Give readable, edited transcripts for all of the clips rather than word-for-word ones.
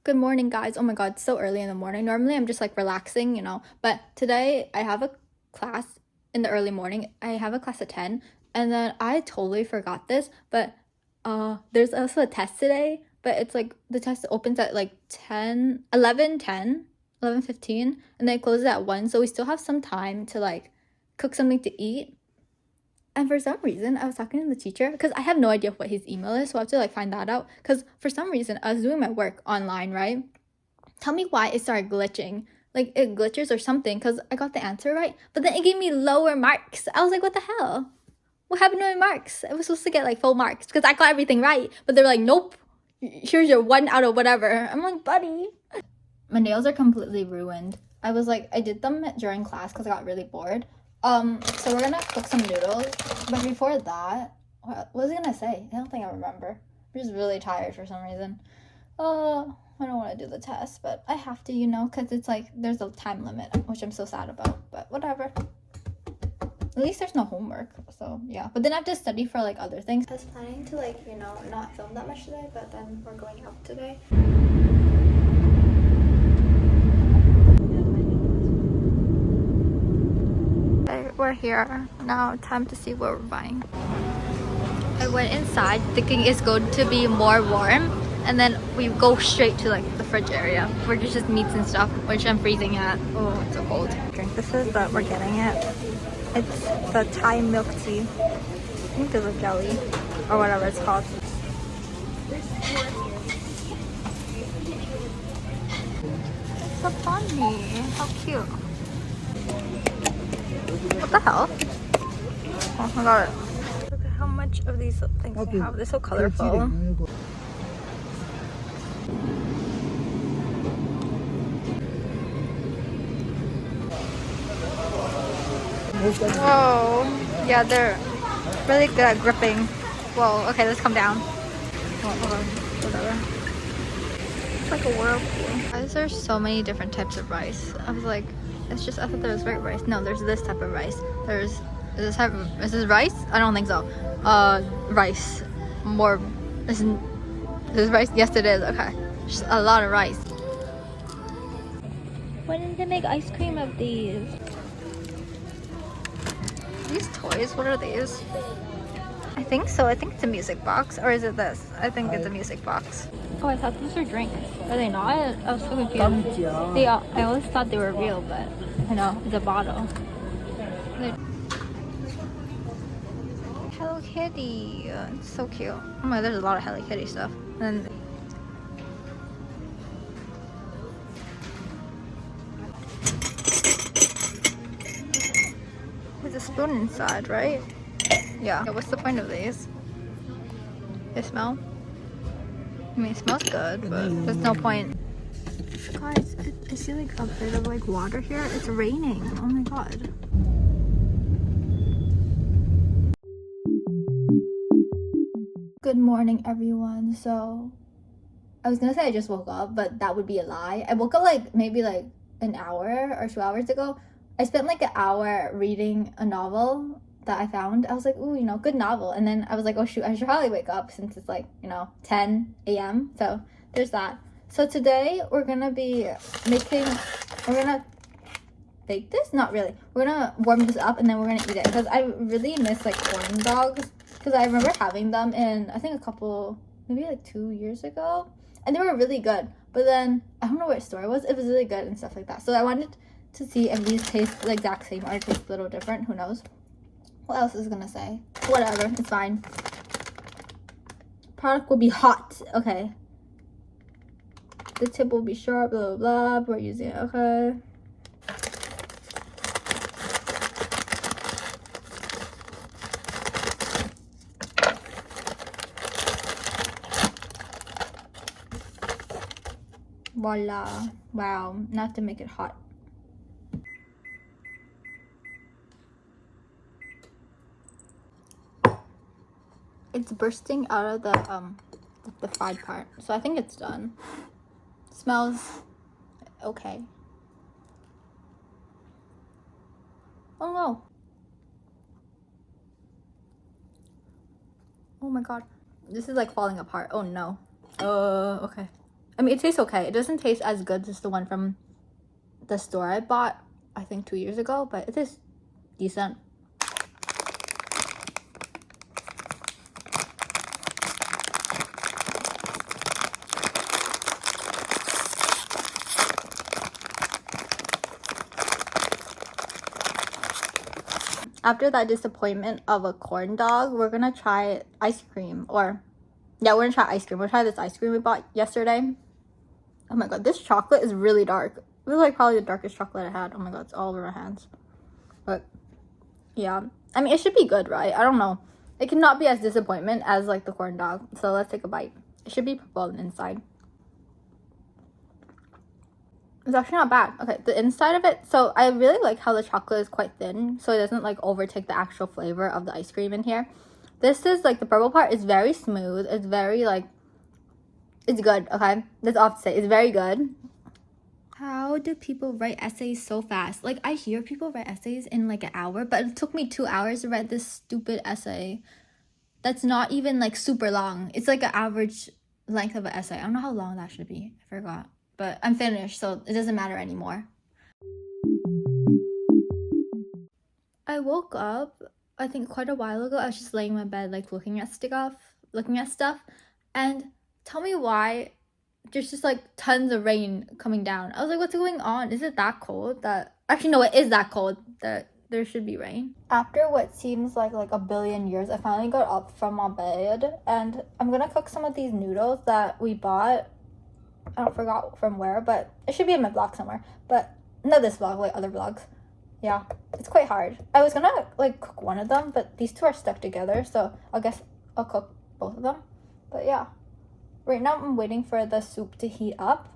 Good morning, guys. Oh my god, it's so early in the morning. Normally I'm just like relaxing, but today I have a class in the early morning. I have a class at 10, and then I totally forgot this, but there's also a test today, but it's like the test opens at like 10, 11, 10, 11:15, and then it closes at 1, so we still have some time to like cook something to eat. And for some reason, I was talking to the teacher because I have no idea what his email is, so I have to like find that out. Because for some reason, I was doing my work online, right? Tell me why it started glitching. Like it glitches or something because I got the answer right, but then it gave me lower marks. I was like, what the hell? What happened to my marks? I was supposed to get like full marks because I got everything right, but they're like, nope, here's your 1 out of whatever. I'm like, buddy. My nails are completely ruined. I did them during class because I got really bored. So we're gonna cook some noodles, but before that, what was I gonna say? I don't think I remember. I'm just really tired for some reason. I don't want to do the test, but I have to, because it's like there's a time limit, which I'm so sad about, but whatever. At least there's no homework, so yeah. But then I have to study for like other things. I was planning to not film that much today, but then we're going out today. We're here now. Time to see what we're buying. I went inside thinking it's going to be more warm, and then we go straight to like the fridge area where there's just meats and stuff, which I'm freezing at. Oh, it's so cold. Drink. This is that we're getting it. It's the Thai milk tea. I think there's a jelly or whatever it's called. It's so funny. How cute. What the hell? Oh, I got it. Look at how much of these things they have. They're so colorful. Whoa. Yeah, they're really good at gripping. Whoa, okay, let's come down. Oh, hold on. Whatever. It's like a whirlpool. Why is there so many different types of rice? I was like, I thought there was white rice. No, there's this type of rice. Is this rice? I don't think so. Rice. More, is this rice? Yes, it is. Okay. Just a lot of rice. Why didn't they make ice cream of these? These toys, what are these? I think so. I think it's a music box. Or is it this? I think it's a music box. Oh, I thought these were drinks. Are they not? I was so confused. I always thought they were real, but I know, it's a bottle. Hello Kitty. It's so cute. Oh my, there's a lot of Hello Kitty stuff. And there's a spoon inside, right? Yeah. What's the point of these? They smell? I mean, it smells good, but there's no point. Guys, I see like a bit of like water here. It's raining. Oh my god. Good morning, everyone. So, I was gonna say I just woke up, but that would be a lie. I woke up like maybe like an hour or 2 hours ago. I spent like an hour reading a novel that I found. I was like, ooh, good novel. And then I was like, oh shoot, I should probably wake up since it's like, 10 a.m. So there's that. So today we're gonna be we're gonna bake this? Not really. We're gonna warm this up and then we're gonna eat it. Because I really miss like corn dogs. Because I remember having them in, I think maybe like 2 years ago. And they were really good. But then, I don't know what store it was. It was really good and stuff like that. So I wanted to see if these taste the exact same or taste a little different. Who knows? What else is gonna say? Whatever, it's fine. Product will be hot. Okay. The tip will be sharp, blah, blah, blah. We're using it, okay. Voila. Wow. Not to make it hot. It's bursting out of the fried part. So I think it's done. Smells okay. Oh no. Oh my god. This is like falling apart. Oh no. Okay. I mean, it tastes okay. It doesn't taste as good as the one from the store I bought, I think 2 years ago, but it is decent. After that disappointment of a corn dog, we're gonna try ice cream. Or, yeah, we're gonna try ice cream. We'll try this ice cream we bought yesterday. Oh my god, this chocolate is really dark. This is like probably the darkest chocolate I had. Oh my god, it's all over my hands. But, yeah. I mean, it should be good, right? I don't know. It cannot be as disappointment as like the corn dog. So let's take a bite. It should be purple on the inside. It's actually not bad. Okay, the inside of it, so I really like how the chocolate is quite thin, so it doesn't like overtake the actual flavor of the ice cream in here. This is like the purple part is very smooth. It's very like, it's good, okay? That's all to say. It's very good. How do people write essays so fast? Like, I hear people write essays in like an hour, but it took me 2 hours to write this stupid essay. That's not even like super long. It's like an average length of an essay. I don't know how long that should be. I forgot. But I'm finished, so it doesn't matter anymore. I woke up, I think quite a while ago. I was just laying in my bed, like looking at stuff, and tell me why there's just like tons of rain coming down. I was like, what's going on? Is it that cold? That actually no, it is that cold that there should be rain. After what seems like a billion years, I finally got up from my bed, and I'm gonna cook some of these noodles that we bought. I don't forgot from where, but it should be in my vlog somewhere. But not this vlog, like other vlogs. Yeah, it's quite hard. I was gonna like cook one of them, but these two are stuck together, so I guess I'll cook both of them. But yeah, right now I'm waiting for the soup to heat up.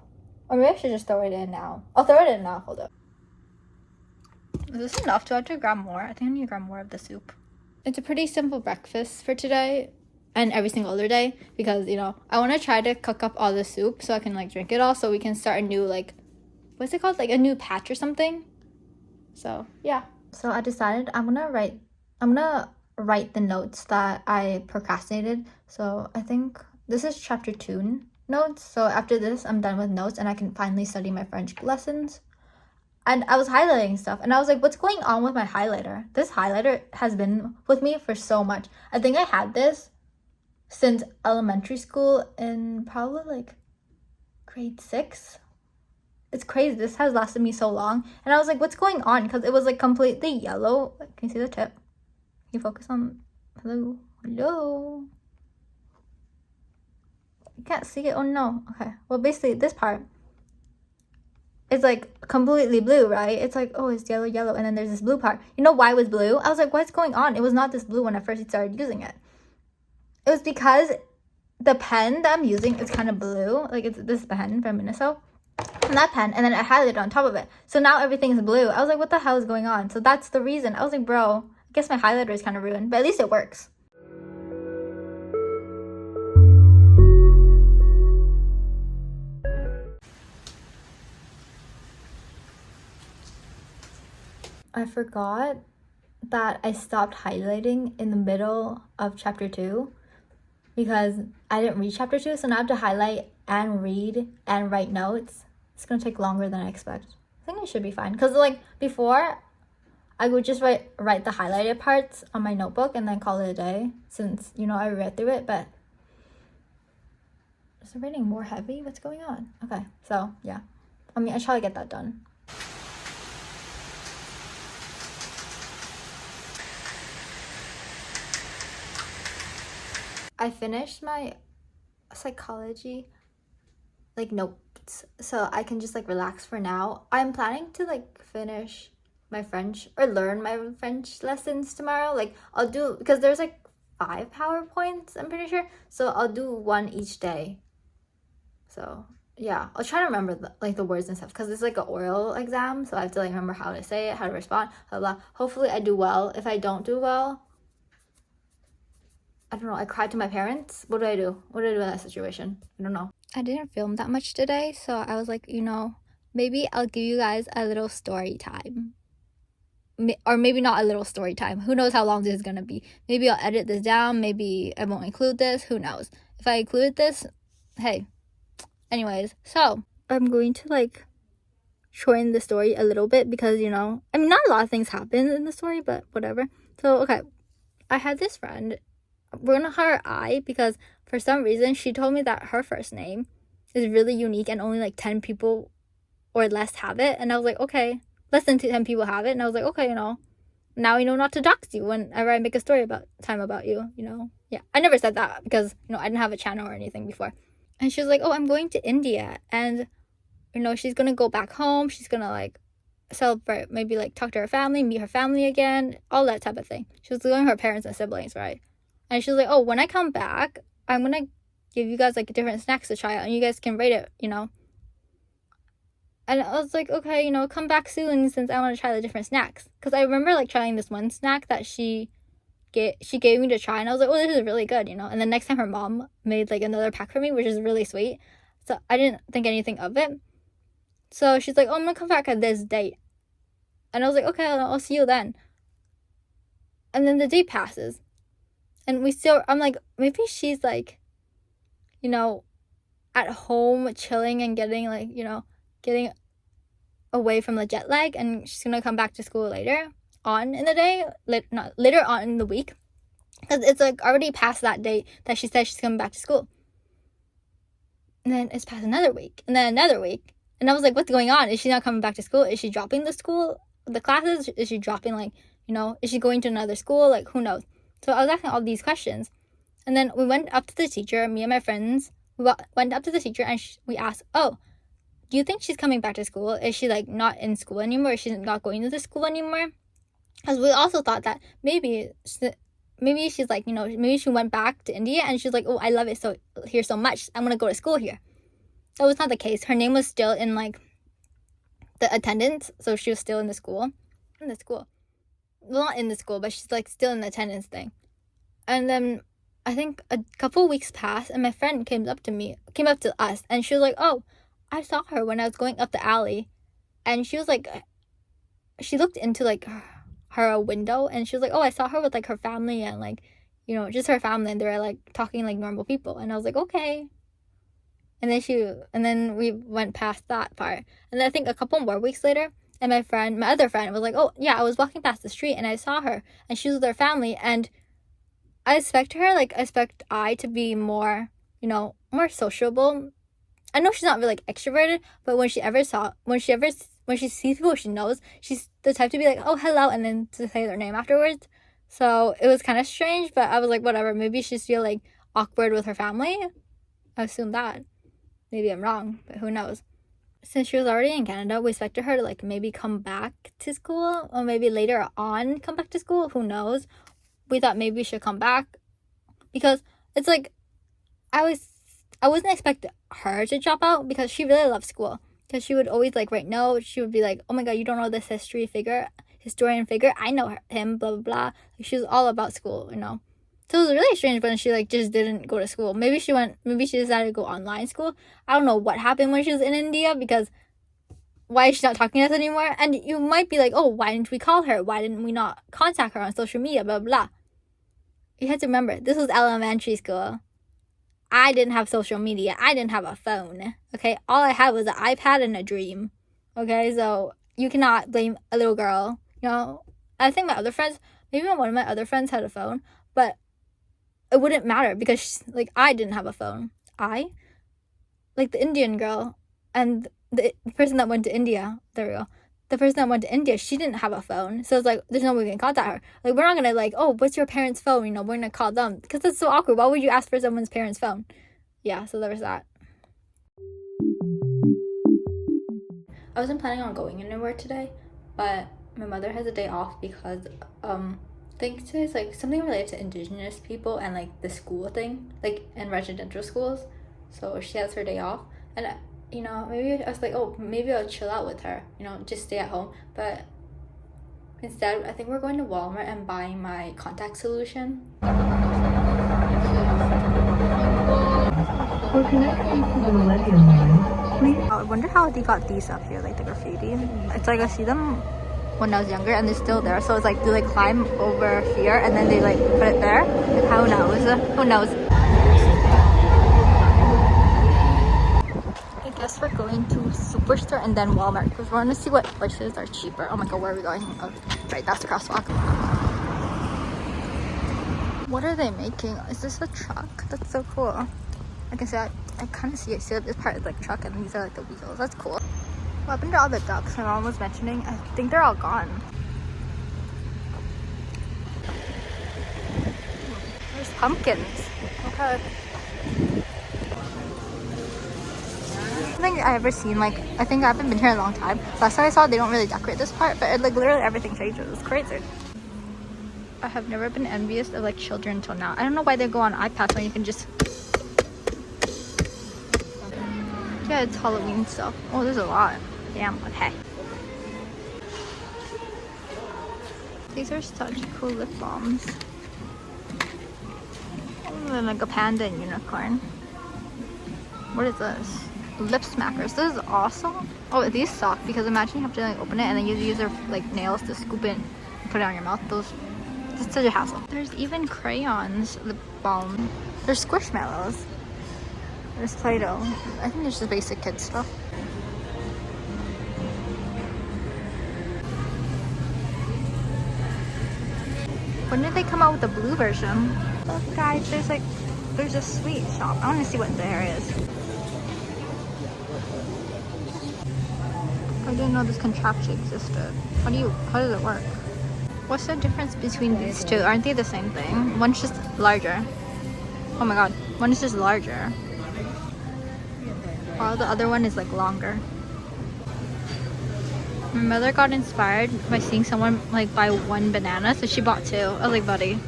Or maybe I should just throw it in now. I'll throw it in now. Hold up. Is this enough? Do I have to grab more? I think I need to grab more of the soup. It's a pretty simple breakfast for today and every single other day, because you know I want to try to cook up all the soup so I can like drink it all, so we can start a new like, what's it called, like a new patch or something. So yeah, so I decided I'm gonna write the notes that I procrastinated. So I think this is chapter 2 notes, so after this I'm done with notes and I can finally study my French lessons. And I was highlighting stuff, and I was like, what's going on with my highlighter? This highlighter has been with me for so much. I think I had this since elementary school in probably like grade 6. It's crazy. This has lasted me so long. And I was like, what's going on? Because it was like completely yellow. Can you see the tip? Can you focus on, hello? You can't see it? Oh no. Okay. Well, basically this part is like completely blue, right? It's like, oh, it's yellow. And then there's this blue part. You know why it was blue? I was like, what's going on? It was not this blue when I first started using it. It was because the pen that I'm using is kind of blue. Like, it's this pen from Miniso. And that pen, and then I highlighted on top of it. So now everything is blue. I was like, what the hell is going on? So that's the reason. I was like, bro, I guess my highlighter is kind of ruined. But at least it works. I forgot that I stopped highlighting in the middle of chapter 2. Because I didn't read chapter 2, so now I have to highlight and read and write notes. It's gonna take longer than I expect. I think I should be fine. Because like before, I would just write the highlighted parts on my notebook and then call it a day, since, you know, I read through it. But is the writing more heavy? What's going on? Okay, so yeah. I mean, I try to get that done. I finished my psychology like notes, so I can just like relax for now. I'm planning to like finish my French or learn my French lessons tomorrow. Like I'll do, because there's like 5 PowerPoints, I'm pretty sure, so I'll do one each day. So yeah, I'll try to remember the words and stuff, because it's like an oral exam, so I have to like remember how to say it, how to respond, blah blah. Hopefully I do well. If I don't do well, I don't know, I cried to my parents. What do I do? What do I do in that situation? I don't know. I didn't film that much today, so I was like, you know, maybe I'll give you guys a little story time. Or maybe not a little story time. Who knows how long this is going to be. Maybe I'll edit this down. Maybe I won't include this. Who knows? If I include this, hey, Anyways, so I'm going to like shorten the story a little bit because, you know, I mean, not a lot of things happen in the story, but whatever. So, okay, I had this friend. We're gonna call her I because for some reason she told me that her first name is really unique and only like 10 people or less have it. And I was like, okay, less than 10 people have it. And I was like, okay, you know, now I know not to dox you whenever I make a story about you, you know. Yeah, I never said that because, you know, I didn't have a channel or anything before. And she was like, oh, I'm going to India. And, you know, she's going to go back home. She's going to like celebrate, maybe like talk to her family, meet her family again, all that type of thing. She was going to her parents and siblings, right? And she was like, oh, when I come back, I'm going to give you guys like different snacks to try out and you guys can rate it, you know. And I was like, okay, you know, come back soon since I want to try the different snacks. Because I remember like trying this one snack that she gave me to try, and I was like, oh, this is really good, you know. And the next time her mom made like another pack for me, which is really sweet. So I didn't think anything of it. So she's like, oh, I'm gonna come back at this date. And I was like, okay, I'll see you then. And then the date passes. And I'm like, maybe she's like, you know, at home chilling and getting like, you know, getting away from the jet lag, and she's gonna come back to school later on in the day, not later on in the week, because it's like already past that date that she said she's coming back to school. And then it's past another week, and then another week, and I was like, what's going on? Is she not coming back to school? Is she dropping the classes? Is she dropping, like, you know, is she going to another school? Like, who knows? So I was asking all these questions, and then we went up to the teacher, me and my friends, we went up to the teacher, and we asked, oh, do you think she's coming back to school? Is she like not in school anymore? Is she not going to the school anymore? Because we also thought that maybe she's like, you know, maybe she went back to India and she's like, oh, I love it here so much, I'm gonna go to school here. That was not the case. Her name was still in like the attendance, so she was still in the school. Well, not in the school, but she's like still in the attendance thing. And then I think a couple weeks passed, and my friend came up to us, and she was like, oh, I saw her when I was going up the alley, and she was like, she looked into like her window, and she was like, oh, I saw her with like her family and like, you know, just her family, and they were like talking like normal people. And I was like, okay. And then we went past that part, and then I think a couple more weeks later, and my other friend was like, oh yeah, I was walking past the street and I saw her and she was with her family, and I expect I to be more, you know, more sociable. I know she's not really like extroverted, but when she sees people she knows, she's the type to be like, oh, hello, and then to say their name afterwards. So it was kind of strange, but I was like, whatever, maybe she's feel like awkward with her family. I assume that. Maybe I'm wrong, but who knows. Since she was already in Canada, we expected her to like maybe come back to school, or maybe later on come back to school. Who knows? We thought maybe she'd come back, because it's like I wasn't expecting her to drop out, because she really loved school. Because she would always like write notes. She would be like, oh my god, you don't know this historian figure? I know him, blah blah blah. Like, she was all about school, you know. So it was really strange when she like just didn't go to school. Maybe she decided to go online school. I don't know what happened when she was in India, because why is she not talking to us anymore? And you might be like, oh, why didn't we call her? Why didn't we not contact her on social media, blah blah. You have to remember, this was elementary school. I didn't have social media. I didn't have a phone. Okay, all I had was an iPad and a dream. Okay, so you cannot blame a little girl. You know, I think maybe one of my other friends had a phone, but it wouldn't matter, because like I didn't have a phone. Like the Indian girl and the person that went to India. There we go. The person that went to India, she didn't have a phone. So it's like, there's no way we can contact her. Like, we're not going to like, oh, what's your parents' phone? You know, we're going to call them. Because that's so awkward. Why would you ask for someone's parents' phone? Yeah, so there was that. I wasn't planning on going anywhere today, but my mother has a day off because, I think today's like something related to Indigenous people and like the school thing, like in residential schools. So she has her day off. And you know, maybe I was like, oh, maybe I'll chill out with her, you know, just stay at home. But instead, I think we're going to Walmart and buying my contact solution. For connection to the Millennium Line, please. I wonder how they got these up here, like the graffiti. It's like I see them when I was younger and they're still there. So it's like, do they climb over here and then they like put it there? Like, who knows? Who knows? we're going to Superstore and then Walmart because we're gonna see what horses are cheaper. Oh my god, where are we going? Oh, right, that's the crosswalk. What are they making? Is this a truck? That's so cool. I can see I kind of see it. See, this part is like truck and these are like the wheels. That's cool. What happened to all the ducks my mom was mentioning? I think they're all gone. There's pumpkins. Okay. I don't think I ever seen like, I think I haven't been here in a long time. Last time I saw they don't really decorate this part, but like literally everything changes. It's crazy. I have never been envious of like children until now. I don't know why they go on iPads when you can just... Yeah, it's Halloween stuff. Oh, there's a lot. Damn, okay. These are such cool lip balms. Oh, like a panda and unicorn. What is this? Lip smackers. This is awesome. Oh, these suck because imagine you have to like open it and then you use your like nails to scoop it and put it on your mouth. It's such a hassle. There's even crayons, lip balm. There's squishmallows. There's Play-Doh. I think there's just basic kid stuff. When did they come out with the blue version? Look guys, there's a sweet shop. I want to see what there is. I didn't know this contraption existed. How does it work? What's the difference between these two? Aren't they the same thing? One's just larger. Oh my god, one is just larger. While the other one is like longer. My mother got inspired by seeing someone like buy one banana, so she bought two. I was like, buddy.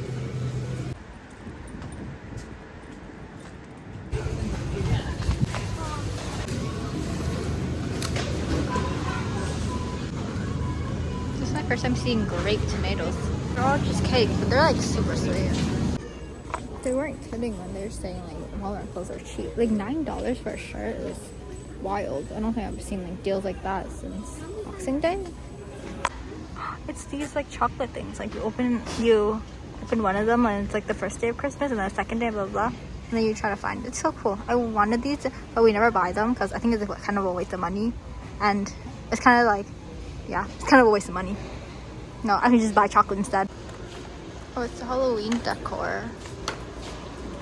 This is my first time seeing grape tomatoes. They're all just cake, but they're like super sweet. They weren't kidding when they were saying like Walmart clothes are cheap. Like $9 for a shirt is wild. I don't think I've seen like deals like that since Boxing Day. It's these like chocolate things. Like you open one of them and it's like the first day of Christmas and then the second day, blah blah, and then you try to find it. It's so cool. I wanted these, but we never buy them because I think it's kind of a waste of money, and it's kind of like, yeah, it's kind of a waste of money. No, I can just buy chocolate instead. Oh, it's Halloween decor.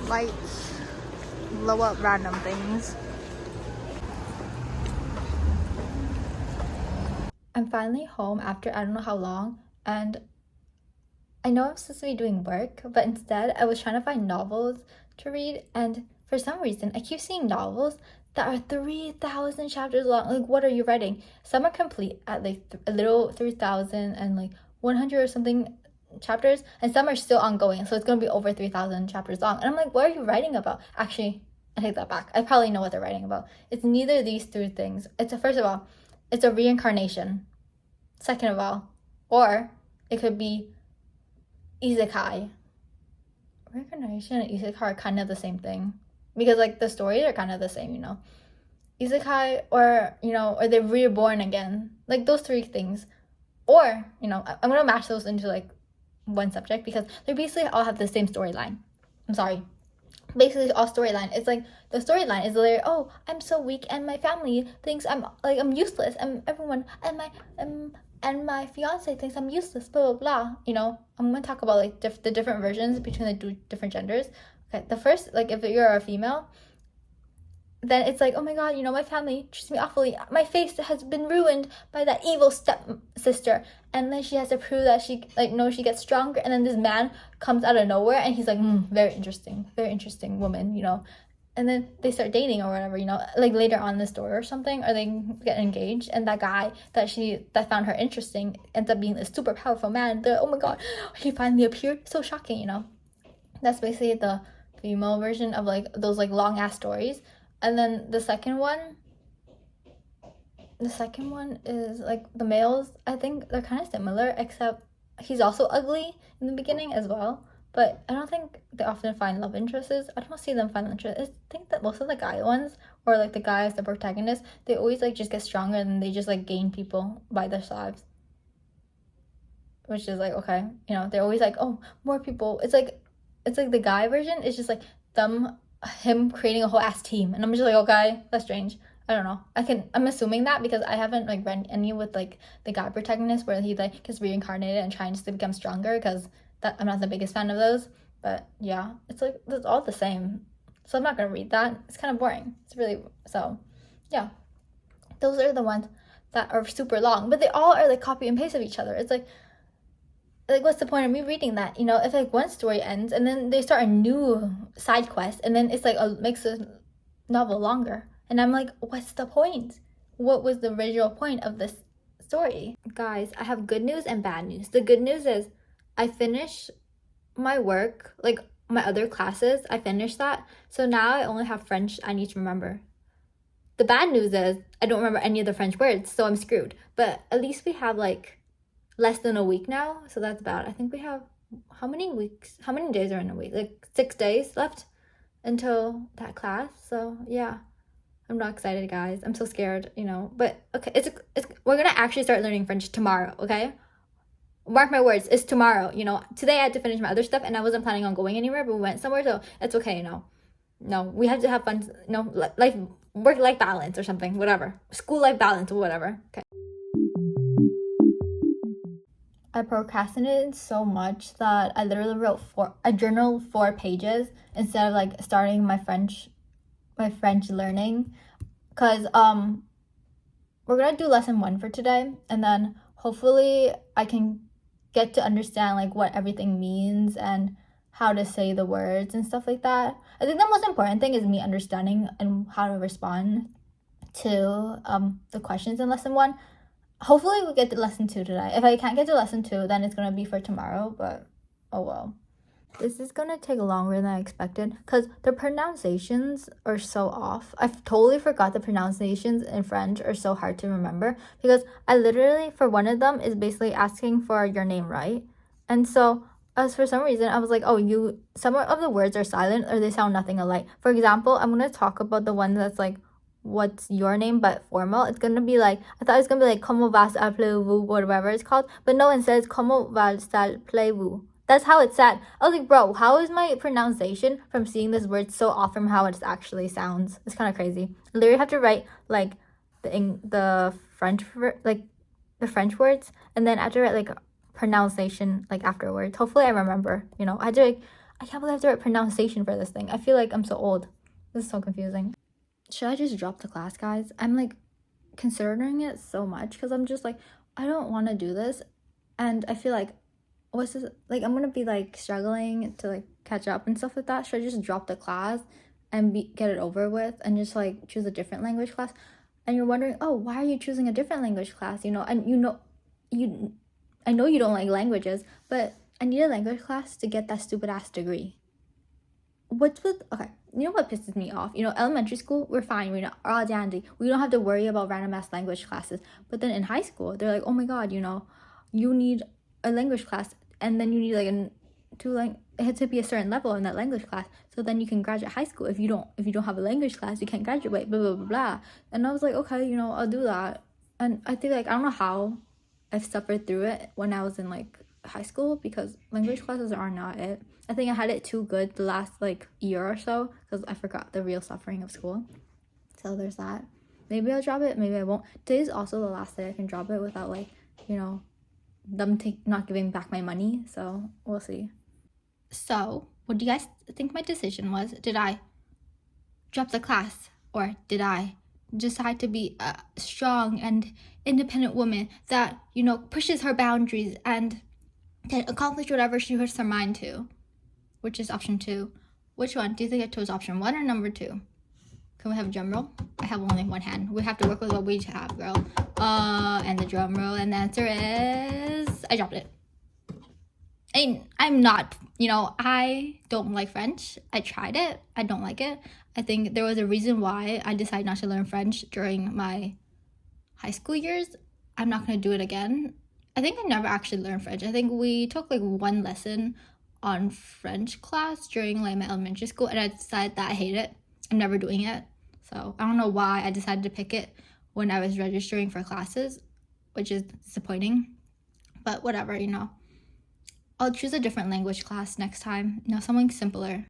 Lights, blow up random things. I'm finally home after I don't know how long, and I know I'm supposed to be doing work, but instead I was trying to find novels to read, and for some reason I keep seeing novels that are 3,000 chapters long. Like, what are you writing? Some are complete at like a little 3,000 and like 100 or something chapters, and some are still ongoing, so it's gonna be over 3,000 chapters long. And I'm like, what are you writing about? Actually, I take that back. I probably know what they're writing about. It's neither of these three things. First of all, it's a reincarnation. Second of all, or it could be isekai. Reincarnation and isekai are kind of the same thing because like the stories are kind of the same, you know. Isekai, or or they're reborn again, like those three things. Or I'm gonna mash those into like one subject because they basically all have the same storyline. I'm sorry, basically all storyline. It's like the storyline is literally, oh, I'm so weak and my family thinks I'm useless, and everyone and my fiance thinks I'm useless, blah blah blah. I'm gonna talk about like the different versions between the different genders. Okay, the first, like if you're a female, then it's like, oh my god, my family treats me awfully. My face has been ruined by that evil stepsister. And then she has to prove that she gets stronger. And then this man comes out of nowhere and he's like, very interesting woman, And then they start dating or whatever, like later on in the story or something, or they get engaged. And that guy that found her interesting ends up being a super powerful man. Oh my god, he finally appeared. So shocking, That's basically the female version of like those like long ass stories. And then the second one is like the males. I think they're kind of similar, except he's also ugly in the beginning as well. But I don't think they often find love interests. I don't see them find interest. I think that most of the guy ones, or like the guys, the protagonists, they always like just get stronger and they just like gain people by their sides. Which is like, okay, they're always like, oh, more people. It's like the guy version is just like him creating a whole ass team, and I'm just like, okay, that's strange. I don't know. I'm assuming that because I haven't like read any with like the guy protagonist where he like gets reincarnated and trying to become stronger, because that I'm not the biggest fan of those. But yeah, it's like it's all the same. So I'm not gonna read that. It's kind of boring. It's really so yeah. Those are the ones that are super long, but they all are like copy and paste of each other. It's like what's the point of me reading that? You know, if like one story ends and then they start a new side quest and then it's like makes the novel longer. And I'm like, what's the point? What was the original point of this story? Guys, I have good news and bad news. The good news is I finished my work, like my other classes, I finished that. So now I only have French I need to remember. The bad news is I don't remember any of the French words, so I'm screwed. But at least we have like less than a week now, so that's bad. I think we have how many days are in a week? Like 6 days left until that class. So yeah, I'm not excited, guys. I'm so scared, you know. But okay, it's we're gonna actually start learning French tomorrow. Okay, mark my words, it's tomorrow. You know, today I had to finish my other stuff and I wasn't planning on going anywhere, but we went somewhere, so it's okay. You know, no, we have to have fun. No, life, work life balance or something, whatever, school life balance or whatever. Okay. I procrastinated so much that I literally wrote I journaled 4 pages instead of like starting my French learning, because we're gonna do lesson 1 for today, and then hopefully I can get to understand like what everything means and how to say the words and stuff like that. I think the most important thing is me understanding and how to respond to the questions in lesson 1. Hopefully we get to lesson 2 today. If I can't get to lesson 2, then it's gonna be for tomorrow, but oh well. This is gonna take longer than I expected because the pronunciations are so off. I totally forgot the pronunciations in French are so hard to remember, because I literally, for one of them, is basically asking for your name, right? And so, as for some reason, I was like, oh, some of the words are silent or they sound nothing alike. For example, I'm gonna talk about the one that's like, what's your name, but formal. It's gonna be like, I thought it was gonna be like, comment vous, whatever it's called, but no, it says, comment vous. That's how it's said. I was like, bro, how is my pronunciation from seeing this word so off from how it actually sounds? It's kind of crazy. I literally have to write like the French like the French words, and then I have to write like pronunciation like afterwards. Hopefully I remember. You know, I can't believe I have to write pronunciation for this thing. I feel like I'm so old. This is so confusing. Should I just drop the class, guys? I'm like considering it so much because I'm just like, I don't want to do this, and I feel like, what's this, like I'm gonna be like struggling to like catch up and stuff like that. Should I just drop the class and get it over with and just like choose a different language class? And you're wondering, oh, why are you choosing a different language class? You know, and I know you don't like languages, but I need a language class to get that stupid ass degree. Okay, you know what pisses me off? You know, elementary school, we're fine, we're all dandy. We don't have to worry about random ass language classes. But then in high school, they're like, oh my god, you know, you need a language class, and then you need like it had to be a certain level in that language class, so then you can graduate high school. If you don't have a language class, you can't graduate, blah blah blah blah. And I was like, okay, you know, I'll do that. And I think like I don't know how I've suffered through it when I was in like high school, because language classes are not it. I think I had it too good the last like year or so because I forgot the real suffering of school. So there's that. Maybe I'll drop it, maybe I won't. Today's also the last day I can drop it without like, you know, them not giving back my money. So we'll see. So what do you guys think my decision was? Did I drop the class, or did I decide to be a strong and independent woman that, you know, pushes her boundaries and can accomplish whatever she puts her mind to? Which is option 2. Which one do you think I chose, option 1 or number 2? Can we have a drum roll? I have only one hand. We have to work with what we have, girl. And the drum roll, and the answer is I dropped it. I'm not, you know, I don't like French. I tried it. I don't like it. I think there was a reason why I decided not to learn French during my high school years. I'm not going to do it again. I think I never actually learned French. I think we took like one lesson on French class during like my elementary school, and I decided that I hate it. I'm never doing it. So I don't know why I decided to pick it when I was registering for classes, which is disappointing. But whatever, you know. I'll choose a different language class next time. You know, something simpler.